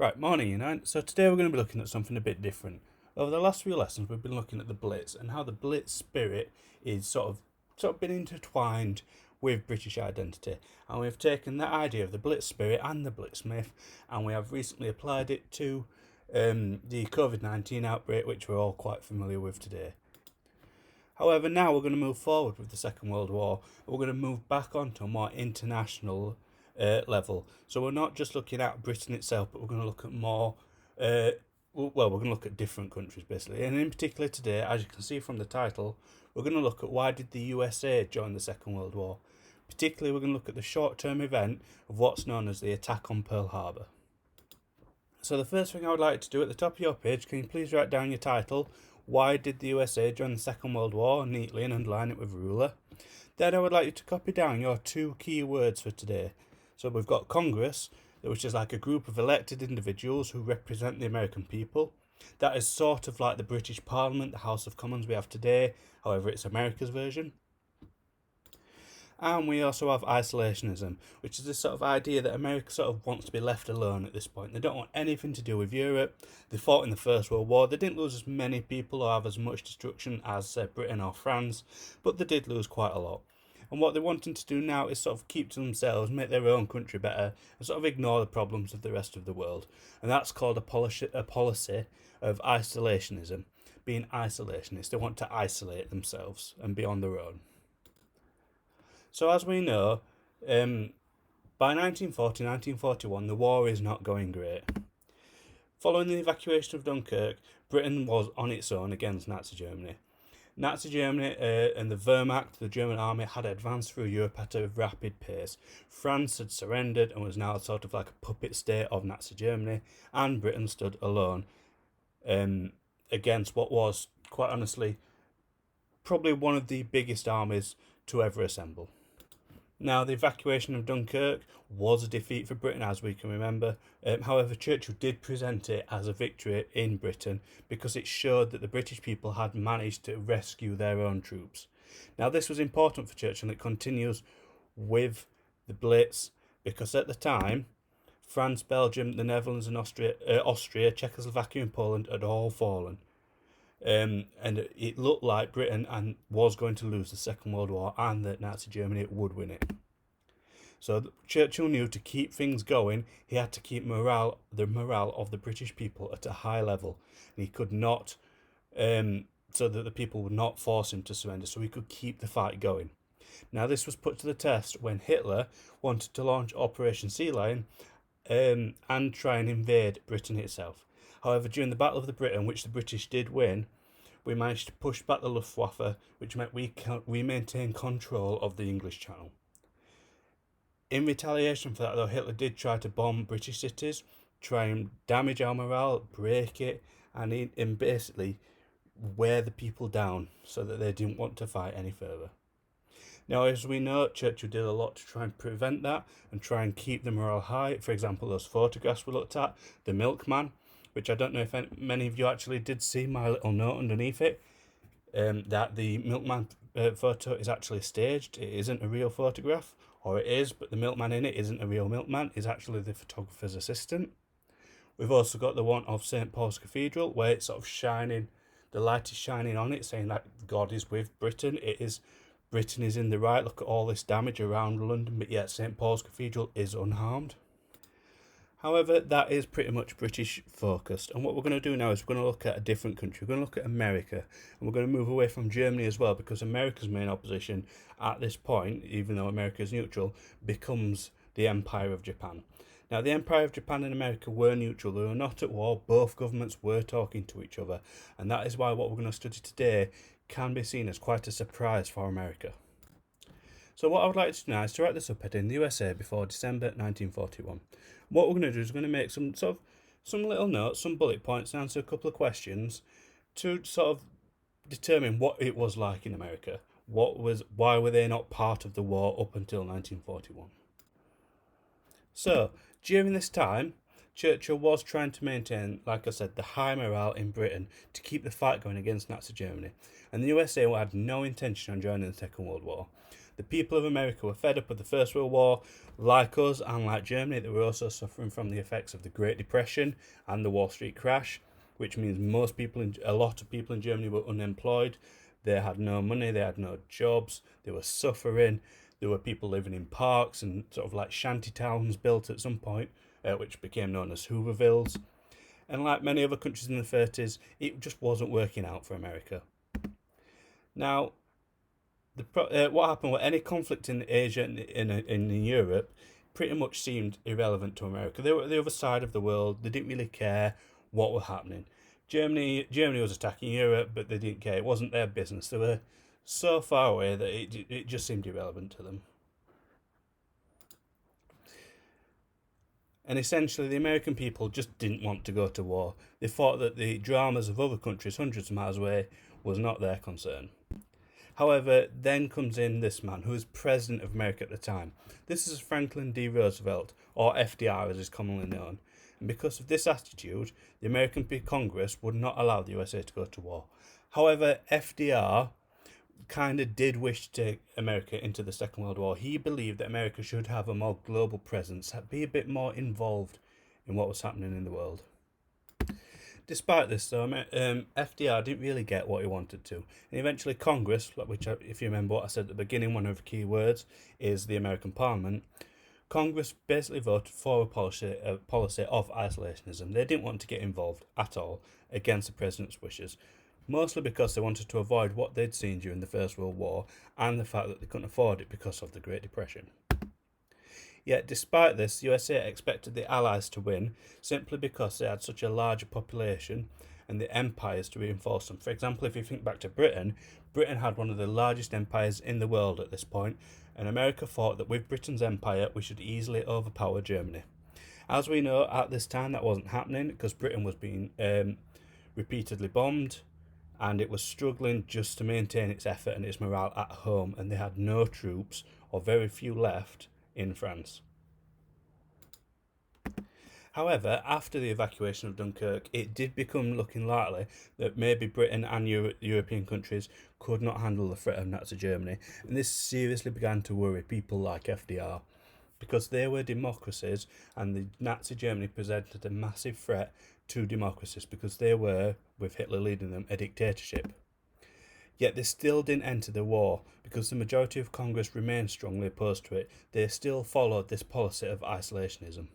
Right, morning, So today we're going to be looking at something a bit different. Over the last few lessons, we've been looking at the Blitz and how the Blitz spirit is sort of been intertwined with British identity. And we've taken that idea of the Blitz spirit and the Blitz myth, and we have recently applied it to the COVID-19 outbreak, which we're all quite familiar with today. However, now we're going to move forward with the Second World War. We're going to move back onto a more international level. So we're not just looking at Britain itself, but we're going to look at more. We're going to look at different countries basically, and in particular today, as you can see from the title, we're going to look at why did the USA join the Second World War. Particularly, we're going to look at the short-term event of what's known as the attack on Pearl Harbor. So the first thing I would like to do at the top of your page, can you please write down your title? Why did the USA join the Second World War neatly and underline it with a ruler? Then I would like you to copy down your two key words for today. So we've got Congress, which is like a group of elected individuals who represent the American people. That is sort of like the British Parliament, the House of Commons we have today, however it's America's version. And we also have isolationism, which is this sort of idea that America sort of wants to be left alone at this point. They don't want anything to do with Europe. They fought in the First World War. They didn't lose as many people or have as much destruction as Britain or France, but they did lose quite a lot. And what they're wanting to do now is sort of keep to themselves, make their own country better, and sort of ignore the problems of the rest of the world. And that's called a policy of isolationism, being isolationist. They want to isolate themselves and be on their own. So as we know, by 1940, 1941, the war is not going great. Following the evacuation of Dunkirk, Britain was on its own against Nazi Germany. Nazi Germany and the Wehrmacht, the German army, had advanced through Europe at a rapid pace. France had surrendered and was now sort of like a puppet state of Nazi Germany, and Britain stood alone against what was, quite honestly, probably one of the biggest armies to ever assemble. Now, the evacuation of Dunkirk was a defeat for Britain, as we can remember. However, Churchill did present it as a victory in Britain because it showed that the British people had managed to rescue their own troops. Now, this was important for Churchill, and it continues with the Blitz because at the time, France, Belgium, the Netherlands, and Austria, Czechoslovakia, and Poland had all fallen. And it looked like Britain was going to lose the Second World War and that Nazi Germany would win it. So Churchill knew to keep things going, he had to keep the morale of the British people at a high level. And he could not, so that the people would not force him to surrender, so he could keep the fight going. Now this was put to the test when Hitler wanted to launch Operation Sea Lion and try and invade Britain itself. However, during the Battle of the Britain, which the British did win, we managed to push back the Luftwaffe, which meant we maintained control of the English Channel. In retaliation for that, though, Hitler did try to bomb British cities, try and damage our morale, break it, and basically wear the people down so that they didn't want to fight any further. Now, as we know, Churchill did a lot to try and prevent that and try and keep the morale high. For example, those photographs we looked at, the milkman, which I don't know if many of you actually did see my little note underneath it, that the milkman photo is actually staged. It isn't a real photograph, or it is, but the milkman in it isn't a real milkman. It's actually the photographer's assistant. We've also got the one of St. Paul's Cathedral, where it's sort of shining, the light is shining on it, saying that God is with Britain. Britain is in the right. Look at all this damage around London, but yet St. Paul's Cathedral is unharmed. However, that is pretty much British focused. And what we're going to do now is we're going to look at a different country. We're going to look at America. And we're going to move away from Germany as well, because America's main opposition at this point, even though America is neutral, becomes the Empire of Japan. Now, the Empire of Japan and America were neutral. They were not at war. Both governments were talking to each other. And that is why what we're going to study today can be seen as quite a surprise for America. So what I would like to do now is to write this up in the USA before December 1941. What we're going to do is we're going to make some little notes, some bullet points, and answer a couple of questions to sort of determine what it was like in America. Why were they not part of the war up until 1941? So during this time, Churchill was trying to maintain, like I said, the high morale in Britain to keep the fight going against Nazi Germany. And the USA had no intention on joining the Second World War. The people of America were fed up with the First World War. Like us and like Germany, they were also suffering from the effects of the Great Depression and the Wall Street crash, which means a lot of people in Germany were unemployed. They had no money, they had no jobs, they were suffering. There were people living in parks and sort of like shanty towns built at some point, which became known as Hoovervilles. And like many other countries in the 30s, it just wasn't working out for America. Now, what happened was any conflict in Asia and in Europe pretty much seemed irrelevant to America. They were the other side of the world. They didn't really care what was happening. Germany was attacking Europe, but they didn't care. It wasn't their business. They were so far away that it just seemed irrelevant to them. And essentially, the American people just didn't want to go to war. They thought that the dramas of other countries hundreds of miles away was not their concern. However, then comes in this man who was President of America at the time. This is Franklin D. Roosevelt, or FDR as is commonly known. And because of this attitude, the American Congress would not allow the USA to go to war. However, FDR kind of did wish to take America into the Second World War. He believed that America should have a more global presence, be a bit more involved in what was happening in the world. Despite this, though, FDR didn't really get what he wanted to. And eventually Congress, which, if you remember what I said at the beginning, one of the key words is the American Parliament, Congress basically voted for a policy of isolationism. They didn't want to get involved at all against the president's wishes, mostly because they wanted to avoid what they'd seen during the First World War and the fact that they couldn't afford it because of the Great Depression. Yet, despite this, the USA expected the Allies to win simply because they had such a larger population and the empires to reinforce them. For example, if you think back to Britain, Britain had one of the largest empires in the world at this point, and America thought that with Britain's empire we should easily overpower Germany. As we know, at this time that wasn't happening because Britain was being repeatedly bombed and it was struggling just to maintain its effort and its morale at home, and they had no troops or very few left in France. However, after the evacuation of Dunkirk, it did become looking likely that maybe Britain and European countries could not handle the threat of Nazi Germany, and this seriously began to worry people like FDR, because they were democracies and the Nazi Germany presented a massive threat to democracies because they were, with Hitler leading them, a dictatorship. Yet they still didn't enter the war because the majority of Congress remained strongly opposed to it. They still followed this policy of isolationism.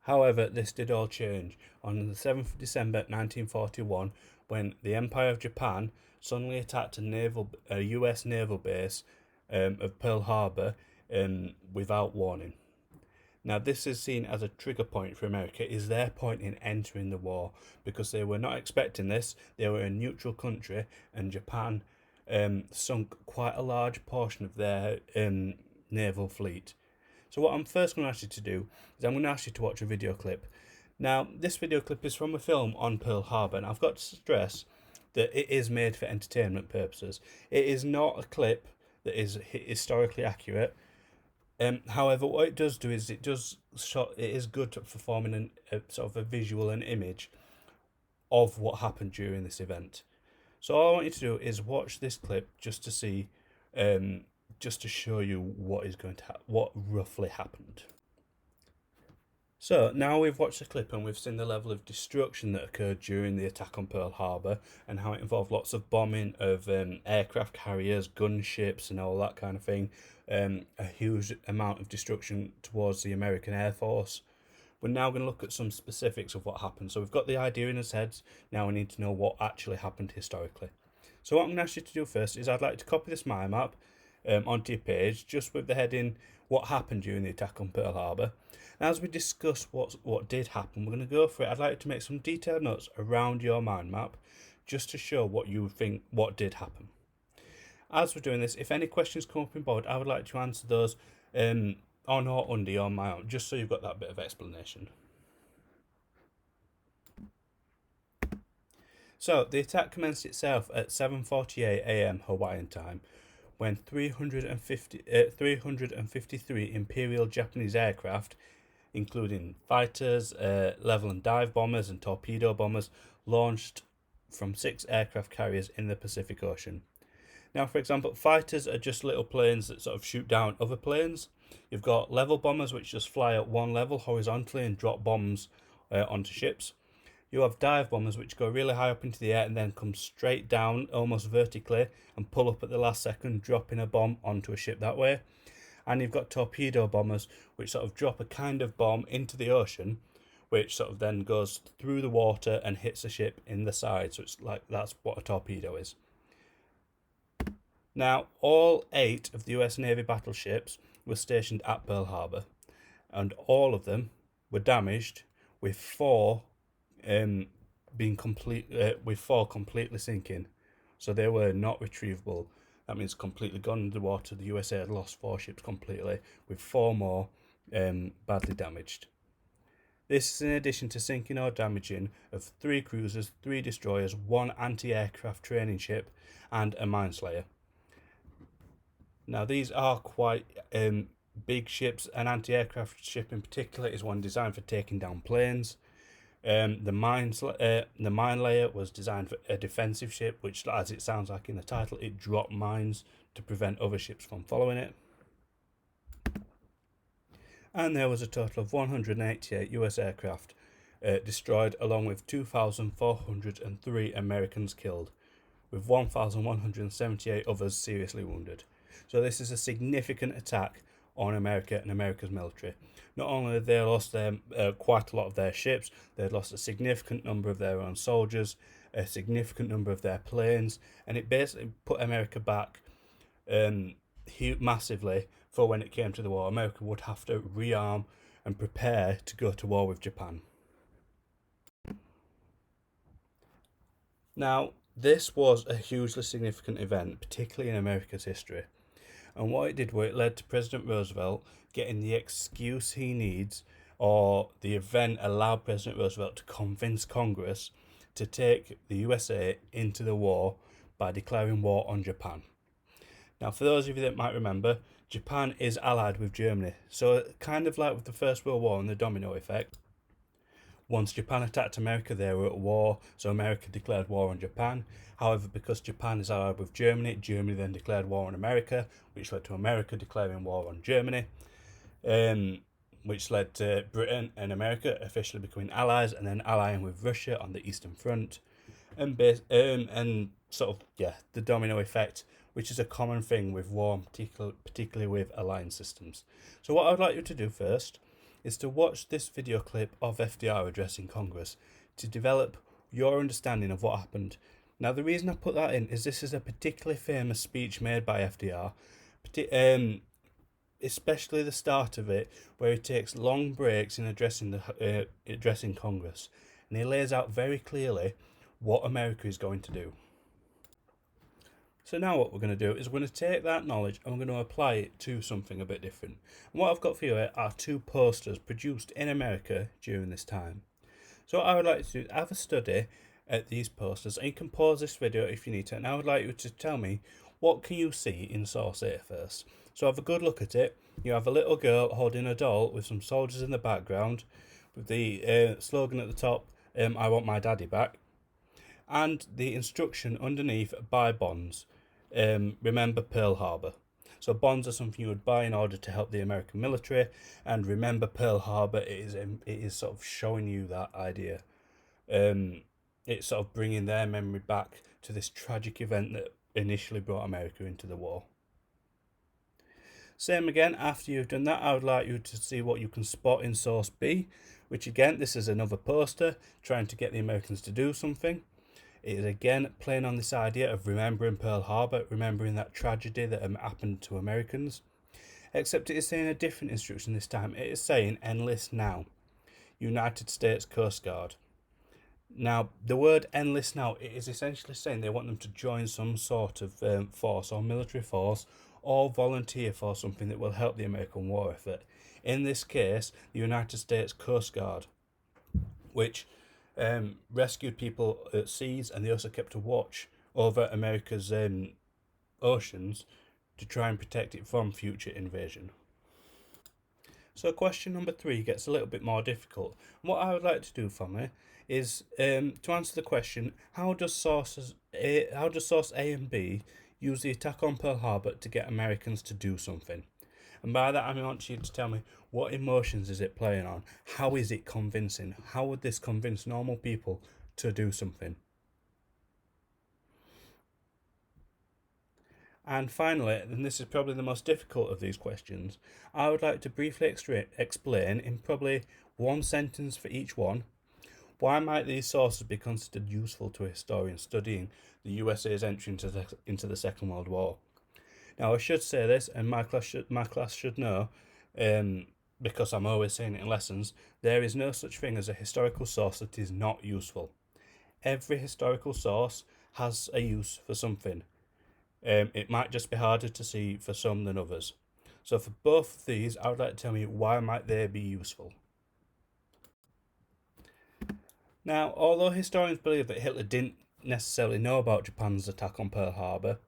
However, this did all change on the 7th of December 1941 when the Empire of Japan suddenly attacked a US naval base of Pearl Harbor without warning. Now, this is seen as a trigger point for America, is their point in entering the war, because they were not expecting this. They were a neutral country, and Japan sunk quite a large portion of their naval fleet. So what I'm first going to ask you to do is I'm going to ask you to watch a video clip. Now, this video clip is from a film on Pearl Harbor, and I've got to stress that it is made for entertainment purposes. It is not a clip that is historically accurate. However, what it does do is it is good for forming a sort of a visual and image of what happened during this event. So all I want you to do is watch this clip just to see, just to show you what roughly happened. So now we've watched the clip and we've seen the level of destruction that occurred during the attack on Pearl Harbor and how it involved lots of bombing of aircraft carriers, gunships and all that kind of thing. A huge amount of destruction towards the American Air Force. We're now going to look at some specifics of what happened. So we've got the idea in our heads, now we need to know what actually happened historically. So what I'm going to ask you to do first is I'd like to copy this mind map onto your page, just with the heading, what happened during the attack on Pearl Harbor. And as we discuss what did happen, we're going to go for it. I'd like to make some detailed notes around your mind map, just to show what you think, what did happen. As we're doing this, if any questions come up in board, I would like to answer those on or under your mind, just so you've got that bit of explanation. So, the attack commenced itself at 7:48 AM Hawaiian time, when 353 Imperial Japanese aircraft, including fighters, level and dive bombers and torpedo bombers, launched from 6 aircraft carriers in the Pacific Ocean. Now, for example, fighters are just little planes that sort of shoot down other planes. You've got level bombers, which just fly at one level horizontally and drop bombs onto ships. You have dive bombers, which go really high up into the air and then come straight down almost vertically and pull up at the last second, dropping a bomb onto a ship that way. And you've got torpedo bombers, which sort of drop a kind of bomb into the ocean, which sort of then goes through the water and hits a ship in the side. So it's like that's what a torpedo is. Now, all 8 of the US Navy battleships were stationed at Pearl Harbor, and all of them were damaged, with 4 completely sinking. So they were not retrievable. That means completely gone underwater. The USA had lost 4 ships completely, with 4 more badly damaged. This is in addition to sinking or damaging of 3 cruisers, 3 destroyers, 1 anti-aircraft training ship, and a mineslayer. Now, these are quite big ships. An anti-aircraft ship in particular is one designed for taking down planes. The mine layer was designed for a defensive ship, which, as it sounds like in the title, it dropped mines to prevent other ships from following it. And there was a total of 188 US aircraft destroyed, along with 2,403 Americans killed, with 1,178 others seriously wounded. So this is a significant attack on America and America's military. Not only had they lost quite a lot of their ships, they had lost a significant number of their own soldiers, a significant number of their planes, and it basically put America back massively for when it came to the war. America would have to rearm and prepare to go to war with Japan. Now, this was a hugely significant event, particularly in America's history. And what it did was it led to President Roosevelt getting the excuse he needs, or the event allowed President Roosevelt to convince Congress to take the USA into the war by declaring war on Japan. Now, for those of you that might remember, Japan is allied with Germany. So kind of like with the First World War and the domino effect, once Japan attacked America, they were at war, so America declared war on Japan. However, because Japan is allied with Germany, Germany then declared war on America, which led to America declaring war on Germany, which led to Britain and America officially becoming allies and then allying with Russia on the Eastern Front, and the domino effect, which is a common thing with war, particularly with alliance systems. So what I would like you to do first is to watch this video clip of FDR addressing Congress to develop your understanding of what happened. Now, the reason I put that in is this is a particularly famous speech made by FDR, especially the start of it, where he takes long breaks in addressing Congress, and he lays out very clearly what America is going to do. So now what we're going to do is we're going to take that knowledge and we're going to apply it to something a bit different. And what I've got for you here are 2 posters produced in America during this time. So what I would like to do is have a study at these posters, and you can pause this video if you need to, and I would like you to tell me, what can you see in source A first? So have a good look at it. You have a little girl holding a doll with some soldiers in the background, with the slogan at the top, I want my daddy back, and the instruction underneath, buy bonds. Remember Pearl Harbor. So bonds are something you would buy in order to help the American military, and remember Pearl Harbor, it is sort of showing you that idea. It's sort of bringing their memory back to this tragic event that initially brought America into the war. Same again, after you've done that, I would like you to see what you can spot in source B, which again, this is another poster trying to get the Americans to do something. It is again playing on this idea of remembering Pearl Harbor, remembering that tragedy that happened to Americans. Except it is saying a different instruction this time. It is saying enlist now. United States Coast Guard. Now, the word enlist now, it is essentially saying they want them to join some sort of force or military force, or volunteer for something that will help the American war effort. In this case, the United States Coast Guard, which rescued people at seas, and they also kept a watch over America's oceans to try and protect it from future invasion. So question number 3 gets a little bit more difficult. What I would like to do, family, is to answer the question, how does source A and B used the attack on Pearl Harbor to get Americans to do something. And by that, I want you to tell me, what emotions is it playing on? How is it convincing? How would this convince normal people to do something? And finally, and this is probably the most difficult of these questions, I would like to briefly explain in probably one sentence for each one, why might these sources be considered useful to a historian studying the USA's entry into the Second World War? Now, I should say this, and my class should know, because I'm always saying it in lessons, there is no such thing as a historical source that is not useful. Every historical source has a use for something. It might just be harder to see for some than others. So for both of these, I would like to tell you, why might they be useful? Now, although historians believe that Hitler didn't necessarily know about Japan's attack on Pearl Harbor,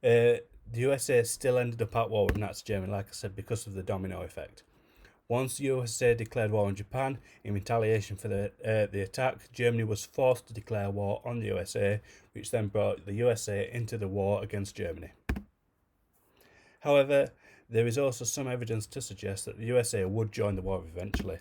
the USA still ended up at war with Nazi Germany, like I said, because of the domino effect. Once the USA declared war on Japan in retaliation for the attack, Germany was forced to declare war on the USA, which then brought the USA into the war against Germany. However, there is also some evidence to suggest that the USA would join the war eventually.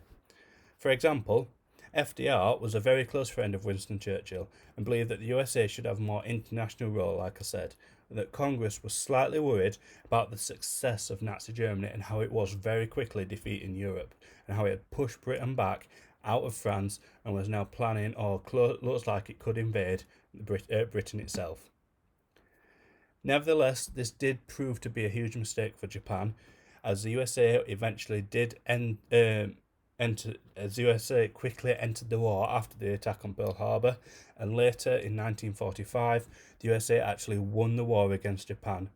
For example, FDR was a very close friend of Winston Churchill and believed that the USA should have a more international role, like I said, and that Congress was slightly worried about the success of Nazi Germany and how it was very quickly defeating Europe, and how it had pushed Britain back out of France and was now planning, or looks like it could invade Britain itself. Nevertheless, this did prove to be a huge mistake for Japan, as the USA eventually did as the USA quickly entered the war after the attack on Pearl Harbor, and later in 1945, the USA actually won the war against Japan,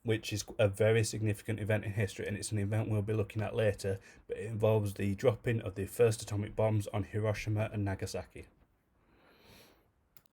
which is a very significant event in history, and it's an event we'll be looking at later, but it involves the dropping of the first atomic bombs on Hiroshima and Nagasaki.